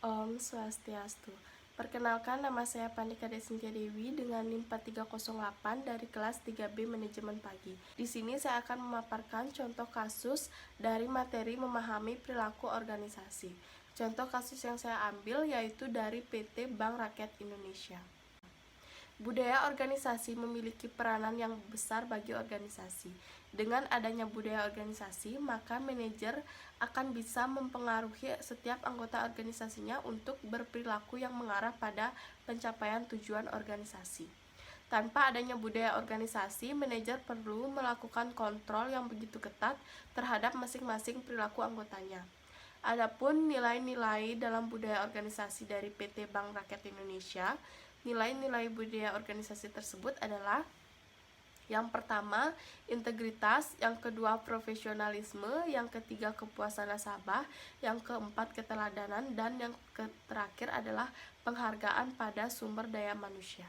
Om Swastiastu. Perkenalkan, nama saya Pandika Desintia Dewi dengan NIM 4308 dari kelas 3B Manajemen Pagi. Di sini saya akan memaparkan contoh kasus dari materi memahami perilaku organisasi. Contoh kasus yang saya ambil yaitu dari PT Bank Rakyat Indonesia. Budaya organisasi memiliki peranan yang besar bagi organisasi. Dengan adanya budaya organisasi, maka manajer akan bisa mempengaruhi setiap anggota organisasinya untuk berperilaku yang mengarah pada pencapaian tujuan organisasi. Tanpa adanya budaya organisasi, manajer perlu melakukan kontrol yang begitu ketat terhadap masing-masing perilaku anggotanya. Adapun nilai-nilai dalam budaya organisasi dari PT Bank Rakyat Indonesia, nilai-nilai budaya organisasi tersebut adalah: yang pertama, integritas, yang kedua, profesionalisme, yang ketiga, kepuasan nasabah, yang keempat, keteladanan, dan yang terakhir adalah penghargaan pada sumber daya manusia.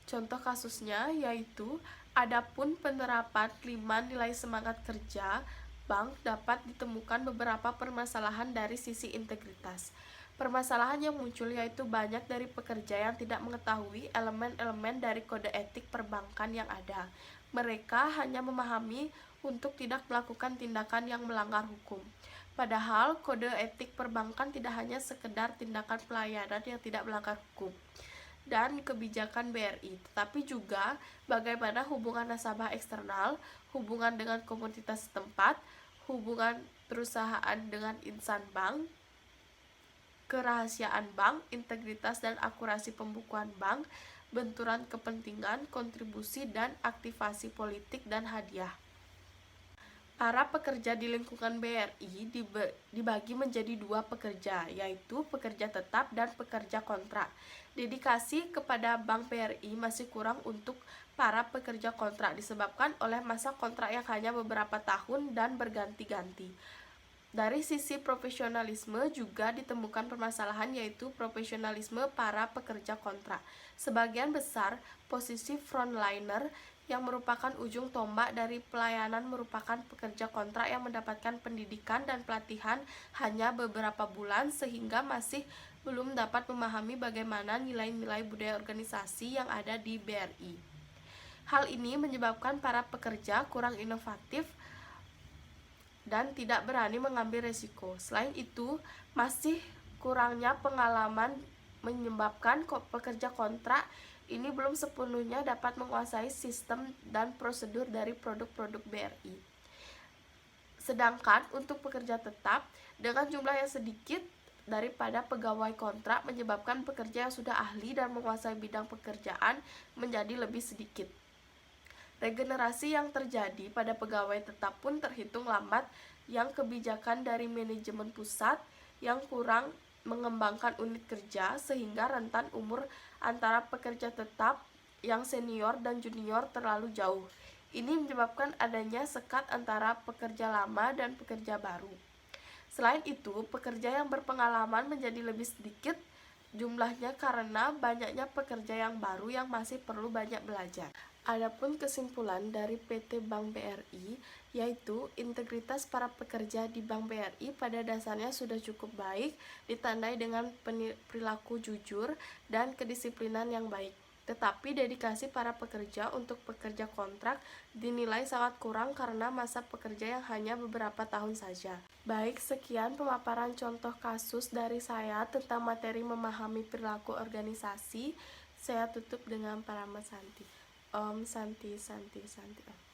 Contoh kasusnya yaitu, adapun penerapan 5 nilai semangat kerja bank dapat ditemukan beberapa permasalahan dari sisi integritas. Permasalahan yang muncul yaitu banyak dari pekerja yang tidak mengetahui elemen-elemen dari kode etik perbankan yang ada. Mereka hanya memahami untuk tidak melakukan tindakan yang melanggar hukum. Padahal kode etik perbankan tidak hanya sekedar tindakan pelayanan yang tidak melanggar hukum dan kebijakan BRI, tetapi juga bagaimana hubungan nasabah eksternal, hubungan dengan komunitas setempat, hubungan perusahaan dengan insan bank, kerahasiaan bank, integritas dan akurasi pembukuan bank, benturan kepentingan, kontribusi dan aktivasi politik dan hadiah. Para pekerja di lingkungan BRI dibagi menjadi dua pekerja, yaitu pekerja tetap dan pekerja kontrak. Dedikasi kepada Bank BRI masih kurang untuk para pekerja kontrak disebabkan oleh masa kontrak yang hanya beberapa tahun dan berganti-ganti. Dari sisi profesionalisme juga ditemukan permasalahan, yaitu profesionalisme para pekerja kontrak. Sebagian besar posisi frontliner yang merupakan ujung tombak dari pelayanan merupakan pekerja kontrak yang mendapatkan pendidikan dan pelatihan hanya beberapa bulan sehingga masih belum dapat memahami bagaimana nilai-nilai budaya organisasi yang ada di BRI. Hal ini menyebabkan para pekerja kurang inovatif dan tidak berani mengambil resiko. Selain itu, masih kurangnya pengalaman menyebabkan pekerja kontrak ini belum sepenuhnya dapat menguasai sistem dan prosedur dari produk-produk BRI. Sedangkan untuk pekerja tetap, dengan jumlah yang sedikit daripada pegawai kontrak menyebabkan pekerja yang sudah ahli dan menguasai bidang pekerjaan menjadi lebih sedikit. Regenerasi yang terjadi pada pegawai tetap pun terhitung lambat, yang kebijakan dari manajemen pusat yang kurang mengembangkan unit kerja sehingga rentan umur antara pekerja tetap yang senior dan junior terlalu jauh. Ini menyebabkan adanya sekat antara pekerja lama dan pekerja baru. Selain itu, pekerja yang berpengalaman menjadi lebih sedikit jumlahnya karena banyaknya pekerja yang baru yang masih perlu banyak belajar. Adapun kesimpulan dari PT Bank BRI yaitu integritas para pekerja di Bank BRI pada dasarnya sudah cukup baik, ditandai dengan perilaku jujur dan kedisiplinan yang baik. Tetapi dedikasi para pekerja untuk pekerja kontrak dinilai sangat kurang karena masa pekerja yang hanya beberapa tahun saja. Baik, sekian pemaparan contoh kasus dari saya tentang materi memahami perilaku organisasi. Saya tutup dengan paramat Santi. Om Santi Santi Santi.